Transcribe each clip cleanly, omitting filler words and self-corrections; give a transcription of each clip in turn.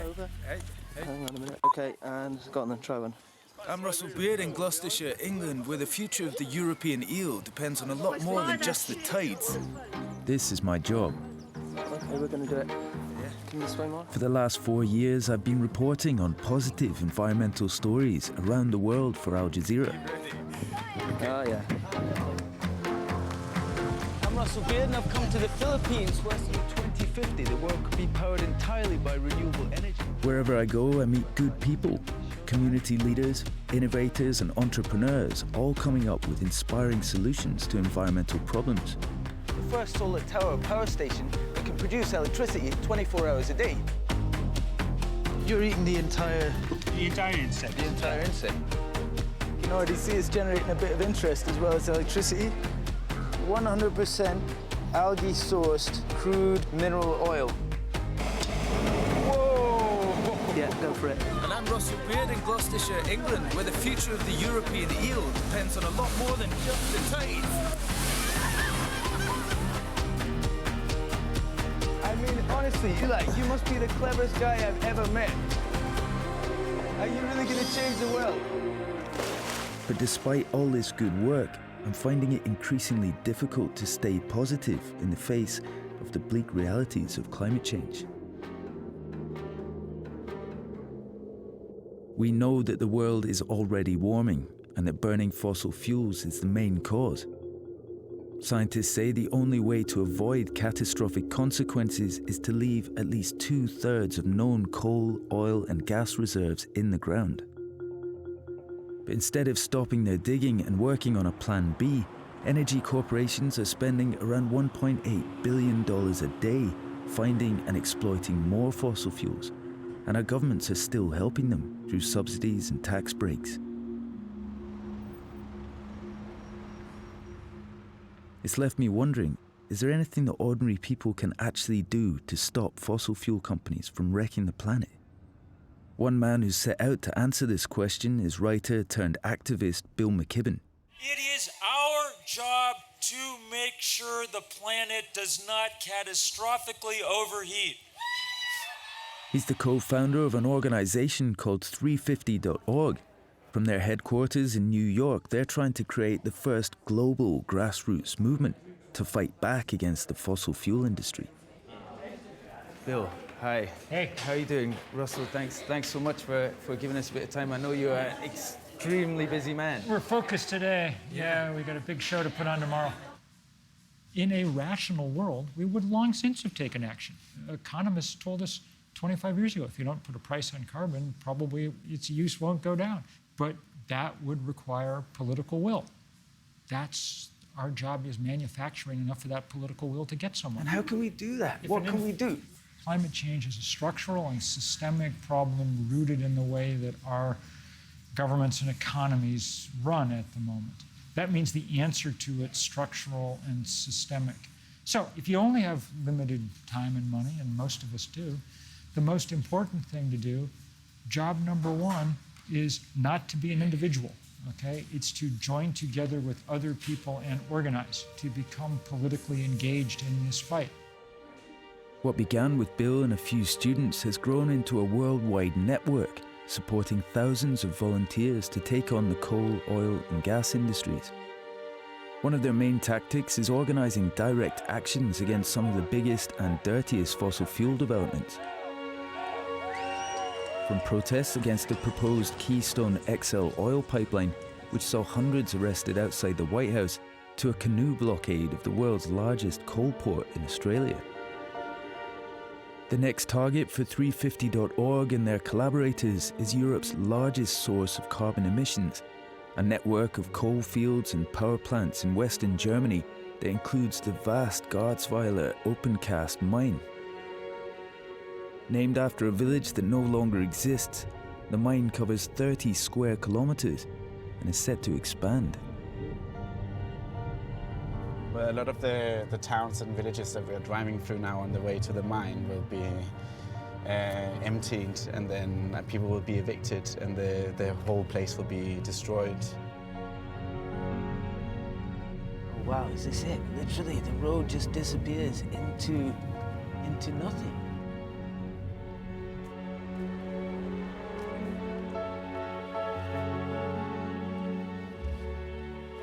over. Hey. Hang on a minute. Okay, and Scotland, try one. I'm Russell Beard in Gloucestershire, England, where the future of the European eel depends on a lot more than just the tides. This is my job. Okay, we're going to do it. Yeah. Can you swim on? For the last 4 years, I've been reporting on positive environmental stories around the world for Al Jazeera. Oh, yeah. I'm Russell Beard and I've come to the Philippines where in 2050 the world could be powered entirely by renewable energy. Wherever I go, I meet good people, community leaders, innovators and entrepreneurs, all coming up with inspiring solutions to environmental problems. The first solar tower power station that can produce electricity 24 hours a day. You're eating the entire insect. The entire insect. You can already see it's generating a bit of interest as well as electricity. 100% algae-sourced crude mineral oil. Whoa! Yeah, go for it. And I'm Russell Beard in Gloucestershire, England, where the future of the European eel depends on a lot more than just the tides. I mean, honestly, Eli, you must be the cleverest guy I've ever met. Are you really going to change the world? But despite all this good work, I'm finding it increasingly difficult to stay positive in the face of the bleak realities of climate change. We know that the world is already warming and that burning fossil fuels is the main cause. Scientists say the only way to avoid catastrophic consequences is to leave at least 2/3 of known coal, oil and gas reserves in the ground. But instead of stopping their digging and working on a plan B, energy corporations are spending around $1.8 billion a day finding and exploiting more fossil fuels, and our governments are still helping them through subsidies and tax breaks. It's left me wondering, is there anything that ordinary people can actually do to stop fossil fuel companies from wrecking the planet? One man who's set out to answer this question is writer-turned-activist Bill McKibben. It is our job to make sure the planet does not catastrophically overheat. He's the co-founder of an organization called 350.org. From their headquarters in New York, they're trying to create the first global grassroots movement to fight back against the fossil fuel industry. Bill, hi. Hey. How are you doing? Russell, thanks so much for giving us a bit of time. I know you're an extremely busy man. We're focused today. Yeah, we got a big show to put on tomorrow. In a rational world, we would long since have taken action. Economists told us 25 years ago, if you don't put a price on carbon, probably its use won't go down. But that would require political will. That's our job, is manufacturing enough of that political will to get somewhere. And how can we do that? What can we do? Climate change is a structural and systemic problem rooted in the way that our governments and economies run at the moment. That means the answer to it's structural and systemic. So if you only have limited time and money, and most of us do, the most important thing to do, job number one, is not to be an individual, okay? It's to join together with other people and organize, to become politically engaged in this fight. What began with Bill and a few students has grown into a worldwide network supporting thousands of volunteers to take on the coal, oil and gas industries. One of their main tactics is organizing direct actions against some of the biggest and dirtiest fossil fuel developments. From protests against the proposed Keystone XL oil pipeline, which saw hundreds arrested outside the White House, to a canoe blockade of the world's largest coal port in Australia. The next target for 350.org and their collaborators is Europe's largest source of carbon emissions, a network of coal fields and power plants in Western Germany that includes the vast Garzweiler open-cast mine. Named after a village that no longer exists, the mine covers 30 square kilometers and is set to expand. Well, a lot of the towns and villages that we're driving through now on the way to the mine will be emptied, and then people will be evicted and the whole place will be destroyed. Oh, wow, is this it? Literally, the road just disappears into nothing.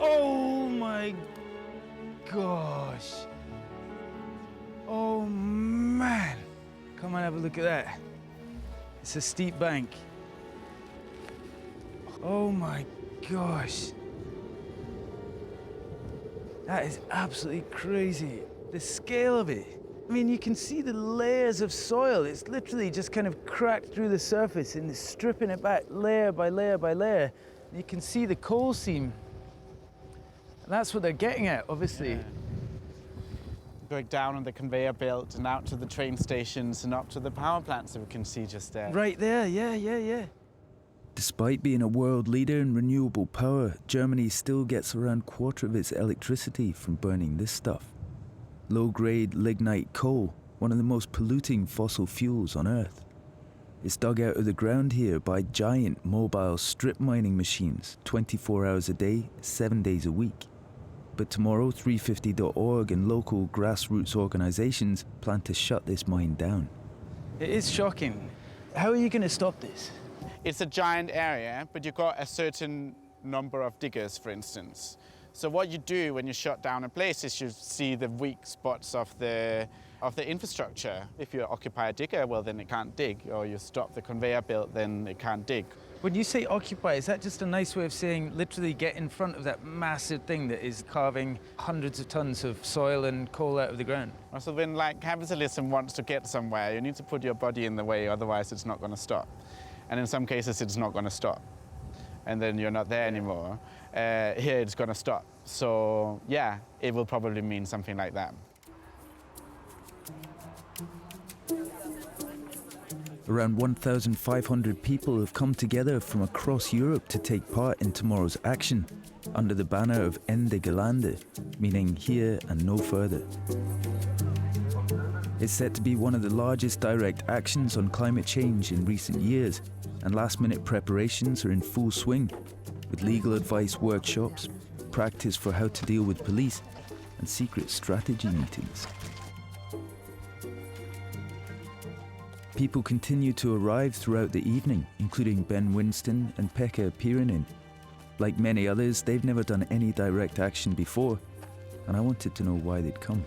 Oh my gosh. Oh man. Come on, have a look at that. It's a steep bank. Oh my gosh. That is absolutely crazy. The scale of it. I mean, you can see the layers of soil. It's literally just kind of cracked through the surface and it's stripping it back layer by layer by layer. You can see the coal seam. And that's what they're getting at, obviously. Yeah. Going down on the conveyor belt and out to the train stations and up to the power plants that we can see just there. Right there, yeah. Despite being a world leader in renewable power, Germany still gets around a quarter of its electricity from burning this stuff. Low-grade lignite coal, one of the most polluting fossil fuels on Earth. It's dug out of the ground here by giant mobile strip mining machines, 24 hours a day, 7 days a week. But tomorrow, 350.org and local grassroots organisations plan to shut this mine down. It is shocking. How are you going to stop this? It's a giant area, but you've got a certain number of diggers, for instance. So what you do when you shut down a place is you see the weak spots of the infrastructure. If you occupy a digger, well, then it can't dig, or you stop the conveyor belt, then it can't dig. When you say occupy, is that just a nice way of saying literally get in front of that massive thing that is carving hundreds of tons of soil and coal out of the ground? So when capitalism wants to get somewhere, you need to put your body in the way, otherwise it's not going to stop. And in some cases, it's not going to stop. And then you're not there anymore. Here it's going to stop. So yeah, it will probably mean something like that. Around 1,500 people have come together from across Europe to take part in tomorrow's action, under the banner of Ende Gelände, meaning here and no further. It's set to be one of the largest direct actions on climate change in recent years, and last-minute preparations are in full swing, with legal advice workshops, practice for how to deal with police, and secret strategy meetings. People continue to arrive throughout the evening, including Ben Winston and Pekka Pirinen. Like many others, they've never done any direct action before, and I wanted to know why they'd come.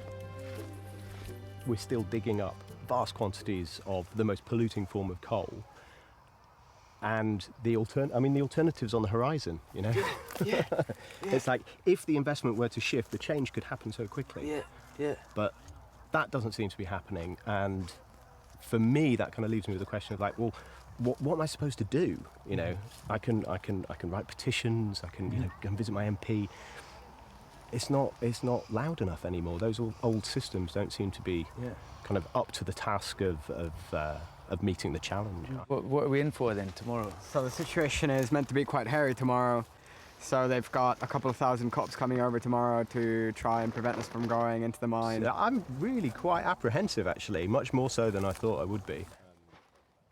We're still digging up vast quantities of the most polluting form of coal, and the alternative's on the horizon, you know? Yeah. It's like, if the investment were to shift, the change could happen so quickly. Yeah. But that doesn't seem to be happening, and for me, that kind of leaves me with the question of like, well, what am I supposed to do? You know, I can write petitions, I can go and visit my MP. It's not loud enough anymore. Those old systems don't seem to be kind of up to the task of meeting the challenge. What are we in for then tomorrow? So the situation is meant to be quite hairy tomorrow. So they've got a couple of thousand cops coming over tomorrow to try and prevent us from going into the mine. So I'm really quite apprehensive, actually, much more so than I thought I would be.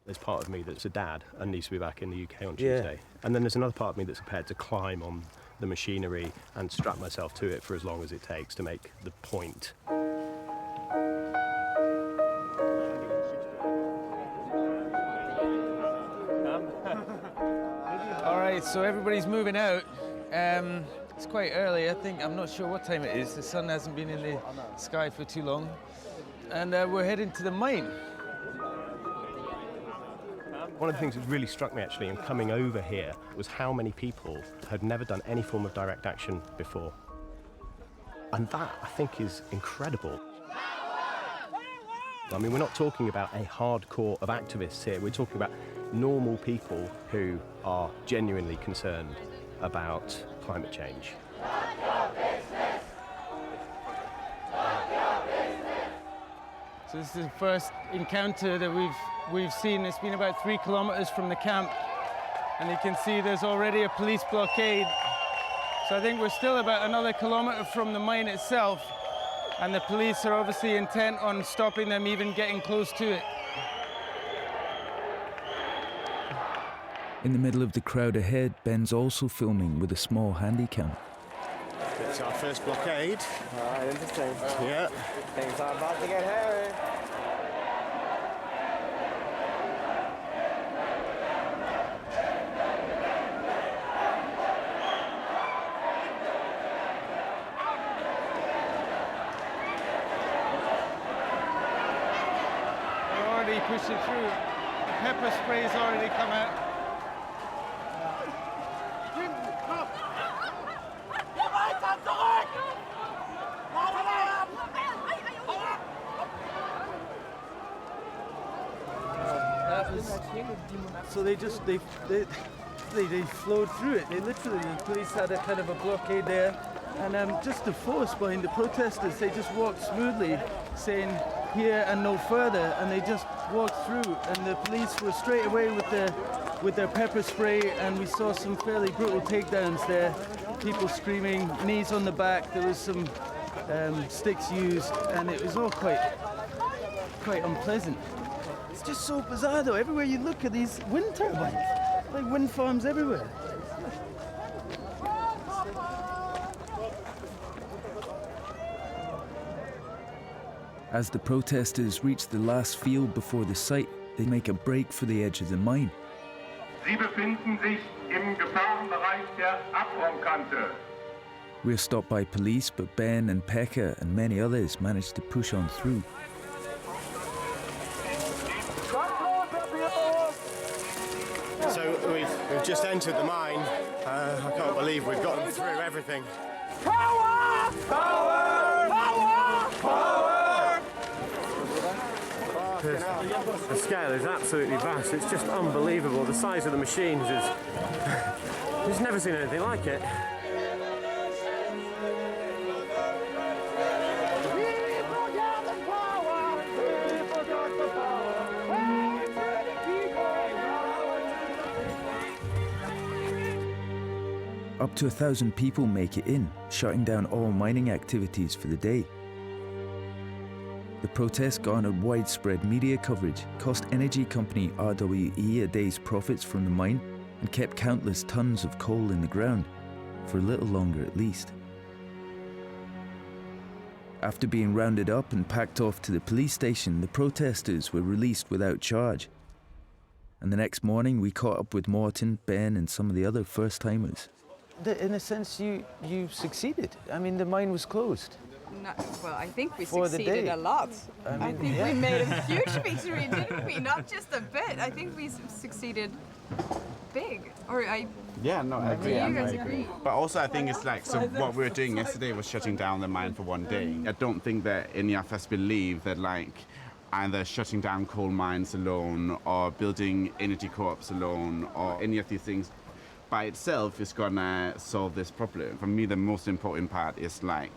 There's part of me that's a dad and needs to be back in the UK on Tuesday. And then there's another part of me that's prepared to climb on the machinery and strap myself to it for as long as it takes to make the point. All right, so everybody's moving out. It's quite early. I'm not sure what time it is. The sun hasn't been in the sky for too long. And we're heading to the mine. One of the things that really struck me actually in coming over here was how many people had never done any form of direct action before. And that, I think, is incredible. I mean, we're not talking about a hardcore of activists here. We're talking about normal people who are genuinely concerned about climate change. So this is the first encounter that we've seen. It's been about 3 kilometers from the camp, and you can see there's already a police blockade. So I think we're still about another kilometer from the mine itself, and the police are obviously intent on stopping them even getting close to it. In the middle of the crowd ahead, Ben's also filming with a small handycam. It's our first blockade. All right, interesting. Yeah. Things are about to get hairy. push it through. The pepper spray's already come out. So they flowed through it. They literally, the police had a kind of a blockade there, and just the force behind the protesters, they just walked smoothly, saying here and no further, and they just walked through. And the police were straight away with their pepper spray, and we saw some fairly brutal takedowns there. People screaming, knees on the back. There was some sticks used, and it was all quite unpleasant. It's just so bizarre though. Everywhere you look at these wind turbines, like wind farms everywhere. As the protesters reach the last field before the site, they make a break for the edge of the mine. Sie befinden sich im Gefahrenbereich der Abraumkante. We're stopped by police, but Ben and Pekka and many others manage to push on through. So we've just entered the mine. I can't believe we've gotten through everything. Power! Power! Power! Power! The scale is absolutely vast. It's just unbelievable. The size of the machines is... We've never seen anything like it. Up to 1,000 people make it in, shutting down all mining activities for the day. The protest garnered widespread media coverage, cost energy company RWE a day's profits from the mine, and kept countless tons of coal in the ground, for a little longer at least. After being rounded up and packed off to the police station, the protesters were released without charge. And the next morning we caught up with Morton, Ben and some of the other first-timers. In a sense, you succeeded. I mean, the mine was closed. No, well, I think we For the succeeded day. a lot. I think we made a huge victory, didn't we? Not just a bit. I think we succeeded big. Or Yeah, no, I agree. you guys agree. But also I think it's like, so what we were doing yesterday was shutting down the mine for one day. I don't think that any of us believe that like either shutting down coal mines alone or building energy co-ops alone or any of these things by itself is gonna solve this problem. For me, the most important part is like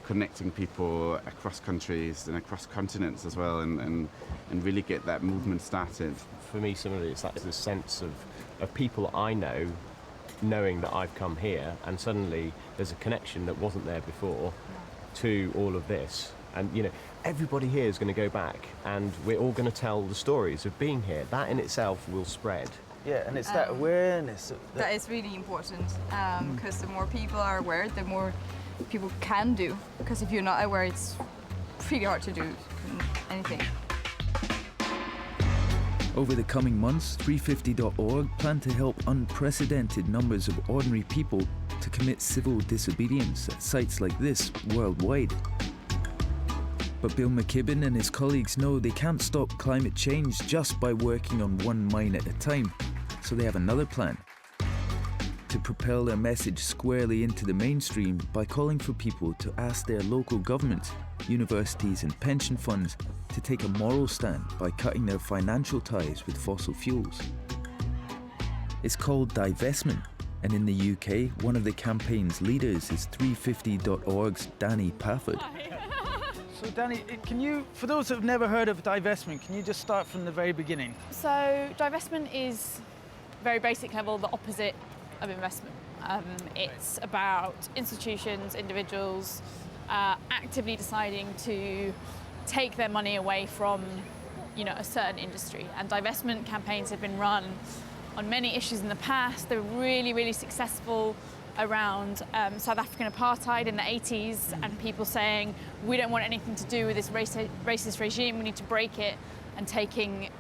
connecting people across countries and across continents as well and really get that movement started. For me, similarly, it's like the sense of people I know knowing that I've come here, and suddenly there's a connection that wasn't there before to all of this. And, you know, everybody here is going to go back and we're all going to tell the stories of being here. That in itself will spread. Yeah, and it's that awareness. That is really important because the more people are aware, the more people can do. Because if you're not aware, it's pretty hard to do anything. Over the coming months, 350.org plan to help unprecedented numbers of ordinary people to commit civil disobedience at sites like this worldwide. But Bill McKibben and his colleagues know they can't stop climate change just by working on one mine at a time, so they have another plan. To propel their message squarely into the mainstream by calling for people to ask their local governments, universities and pension funds to take a moral stand by cutting their financial ties with fossil fuels. It's called Divestment, and in the UK, one of the campaign's leaders is 350.org's Danny Pafford. So Danny, can you, for those who've never heard of divestment, can you just start from the very beginning? So divestment is, very basic level, the opposite of investment. It's about institutions, individuals actively deciding to take their money away from, a certain industry. And divestment campaigns have been run on many issues in the past. They were really, really successful around South African apartheid in the 80s and people saying, we don't want anything to do with this racist regime, we need to break it, and taking,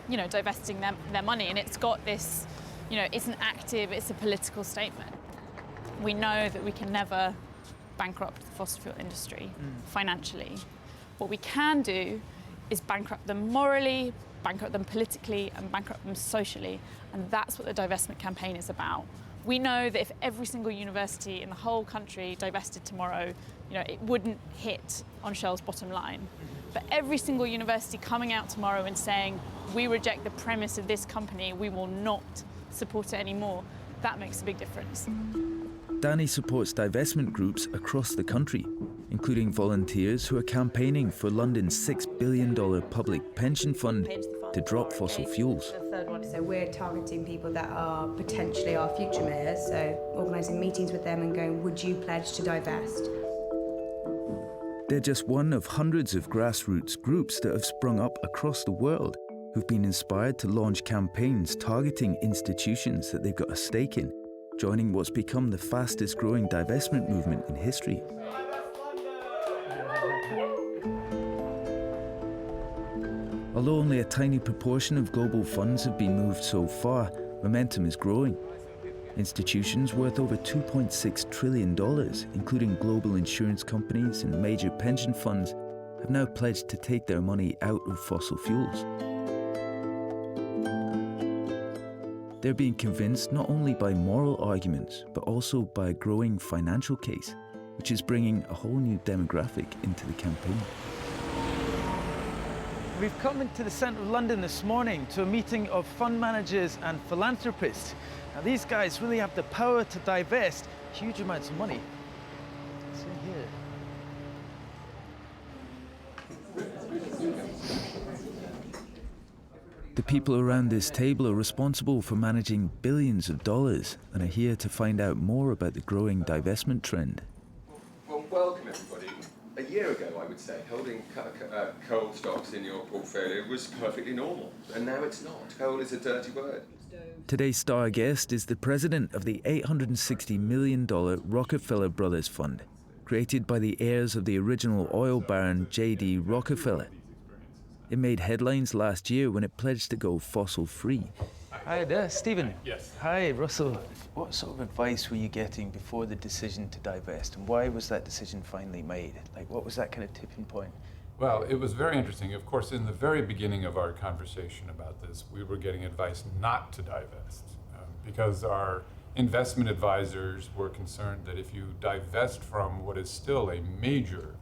divesting their money. And it's got this, it's an active, it's a political statement. We know that we can never bankrupt the fossil fuel industry financially. What we can do is bankrupt them morally, bankrupt them politically, and bankrupt them socially. And that's what the divestment campaign is about. We know that if every single university in the whole country divested tomorrow, it wouldn't hit on Shell's bottom line. But every single university coming out tomorrow and saying, we reject the premise of this company, we will not support it anymore, that makes a big difference. Danny supports divestment groups across the country, including volunteers who are campaigning for London's $6 billion public pension fund to drop fossil fuels. The third one. So we're targeting people that are potentially our future mayors, so organising meetings with them and going, would you pledge to divest? They're just one of hundreds of grassroots groups that have sprung up across the world who've been inspired to launch campaigns targeting institutions that they've got a stake in, joining what's become the fastest growing divestment movement in history. Although only a tiny proportion of global funds have been moved so far, momentum is growing. Institutions worth over $2.6 trillion, including global insurance companies and major pension funds, have now pledged to take their money out of fossil fuels. They're being convinced not only by moral arguments, but also by a growing financial case, which is bringing a whole new demographic into the campaign. We've come into the centre of London this morning to a meeting of fund managers and philanthropists. Now, these guys really have the power to divest huge amounts of money. It's in here. The people around this table are responsible for managing billions of dollars and are here to find out more about the growing divestment trend. Well, welcome everybody. A year ago, I would say, holding coal stocks in your portfolio was perfectly normal, and now it's not. Coal is a dirty word. Today's star guest is the president of the $860 million Rockefeller Brothers Fund, created by the heirs of the original oil baron J.D. Rockefeller. It made headlines last year when it pledged to go fossil-free. Hi there, Stephen. Yes. Hi, Russell. What sort of advice were you getting before the decision to divest, and why was that decision finally made? Like, what was that kind of tipping point? Well, it was very interesting. Of course, in the very beginning of our conversation about this, we were getting advice not to divest because our investment advisors were concerned that if you divest from what is still a major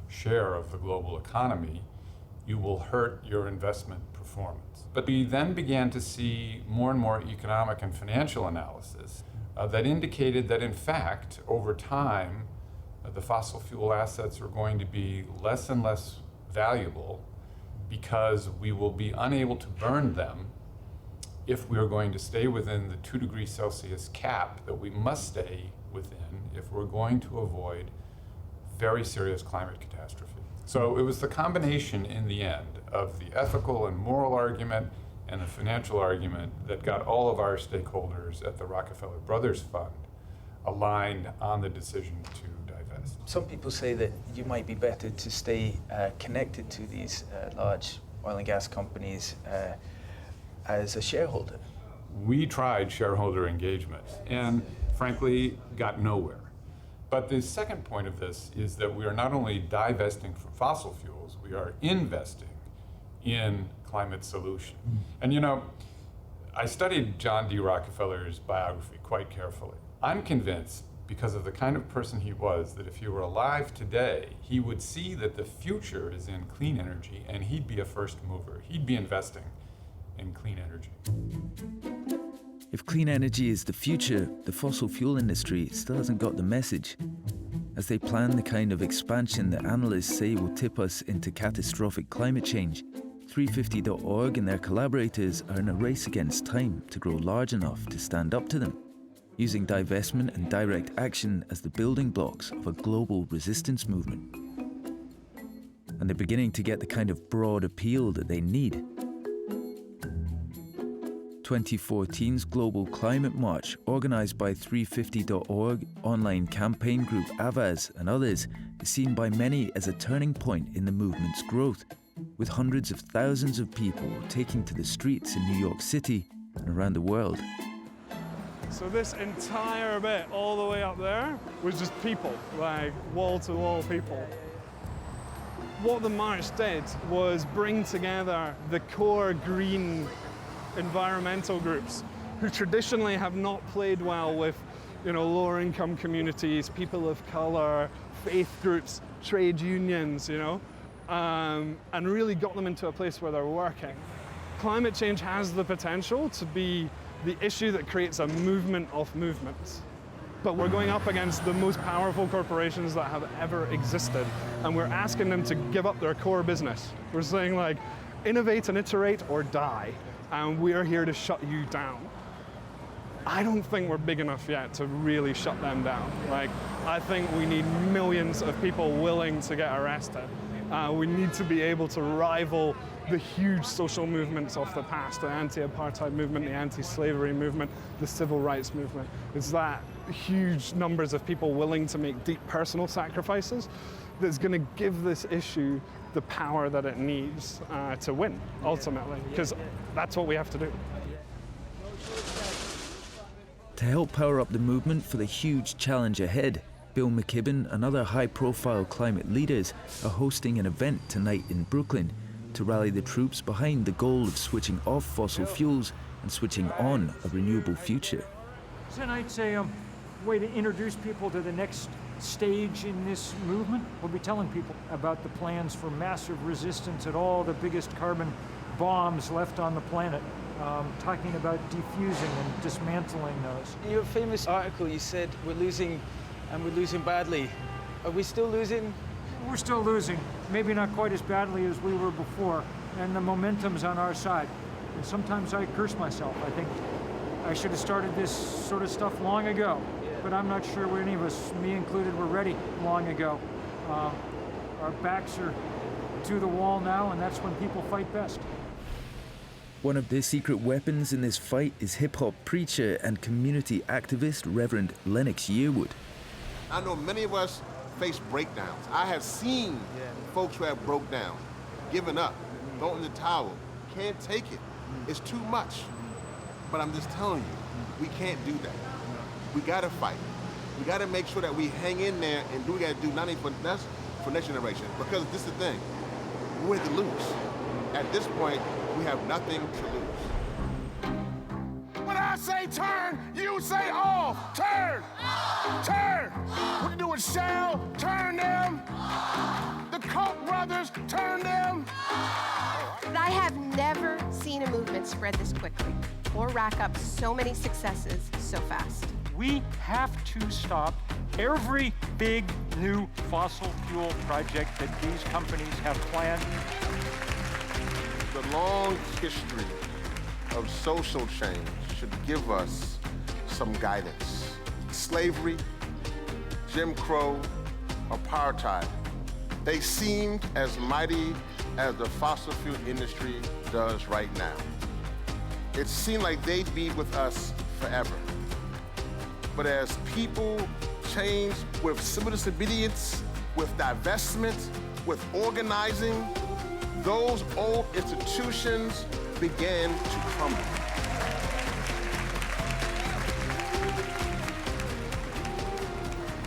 share of the global economy, you will hurt your investment performance. But we then began to see more and more economic and financial analysis that indicated that, in fact, over time, the fossil fuel assets are going to be less and less valuable because we will be unable to burn them if we are going to stay within the 2 degrees Celsius cap that we must stay within if we're going to avoid very serious climate catastrophe. So it was the combination in the end of the ethical and moral argument and the financial argument that got all of our stakeholders at the Rockefeller Brothers Fund aligned on the decision to divest. Some people say that you might be better to stay connected to these large oil and gas companies as a shareholder. We tried shareholder engagement and frankly got nowhere. But the second point of this is that we are not only divesting from fossil fuels, we are investing in climate solution. And you know, I studied John D. Rockefeller's biography quite carefully. I'm convinced, because of the kind of person he was, that if he were alive today, he would see that the future is in clean energy and he'd be a first mover. He'd be investing in clean energy. If clean energy is the future, the fossil fuel industry still hasn't got the message. As they plan the kind of expansion that analysts say will tip us into catastrophic climate change, 350.org and their collaborators are in a race against time to grow large enough to stand up to them, using divestment and direct action as the building blocks of a global resistance movement. And they're beginning to get the kind of broad appeal that they need. 2014's Global Climate March, organised by 350.org, online campaign group Avaz and others, is seen by many as a turning point in the movement's growth, with hundreds of thousands of people taking to the streets in New York City and around the world. So this entire bit, all the way up there, was just people, like wall-to-wall people. What the march did was bring together the core green environmental groups who traditionally have not played well with, lower income communities, people of color, faith groups, trade unions, and really got them into a place where they're working. Climate change has the potential to be the issue that creates a movement of movements. But we're going up against the most powerful corporations that have ever existed, and we're asking them to give up their core business. We're saying, like, innovate and iterate or die, and we're here to shut you down. I don't think we're big enough yet to really shut them down. Like, I think we need millions of people willing to get arrested. We need to be able to rival the huge social movements of the past, the anti-apartheid movement, the anti-slavery movement, the civil rights movement. It's that huge numbers of people willing to make deep personal sacrifices that's going to give this issue the power that it needs to win, ultimately, because that's what we have to do. To help power up the movement for the huge challenge ahead, Bill McKibben and other high-profile climate leaders are hosting an event tonight in Brooklyn to rally the troops behind the goal of switching off fossil fuels and switching on a renewable future. Tonight's a way to introduce people to the next stage in this movement. We'll be telling people about the plans for massive resistance at all the biggest carbon bombs left on the planet. Talking about defusing and dismantling those. In your famous article, you said we're losing, and we're losing badly. Are we still losing? We're still losing, maybe not quite as badly as we were before, and the momentum's on our side. And sometimes I curse myself. I think I should have started this sort of stuff long ago, but I'm not sure any of us, me included, were ready long ago. Our backs are to the wall now, and that's when people fight best. One of the secret weapons in this fight is hip-hop preacher and community activist Reverend Lennox Yearwood. I know many of us face breakdowns. I have seen folks who have broke down, given up, thrown in the towel, can't take it. It's too much. But I'm just telling you, we can't do that. We gotta fight. We gotta make sure that we hang in there and do what we gotta do, not only for next generation, because this is the thing, we're to lose. At this point, we have nothing to lose. When I say turn, you say off. Turn! Turn! What you doing, shall? Turn them! The Koch brothers, turn them! I have never seen a movement spread this quickly or rack up so many successes so fast. We have to stop every big new fossil fuel project that these companies have planned. The long history of social change should give us some guidance. Slavery, Jim Crow, apartheid, they seemed as mighty as the fossil fuel industry does right now. It seemed like they'd be with us forever. But as people change with civil disobedience, with divestment, with organizing, those old institutions began to crumble.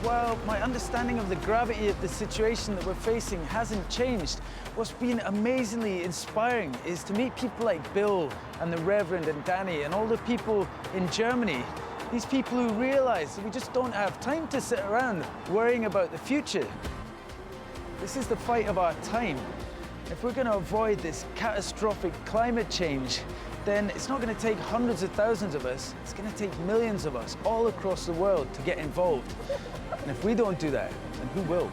While my understanding of the gravity of the situation that we're facing hasn't changed, what's been amazingly inspiring is to meet people like Bill and the Reverend and Danny and all the people in Germany. These people who realize that we just don't have time to sit around worrying about the future. This is the fight of our time. If we're going to avoid this catastrophic climate change, then it's not going to take hundreds of thousands of us, it's going to take millions of us all across the world to get involved. And if we don't do that, then who will?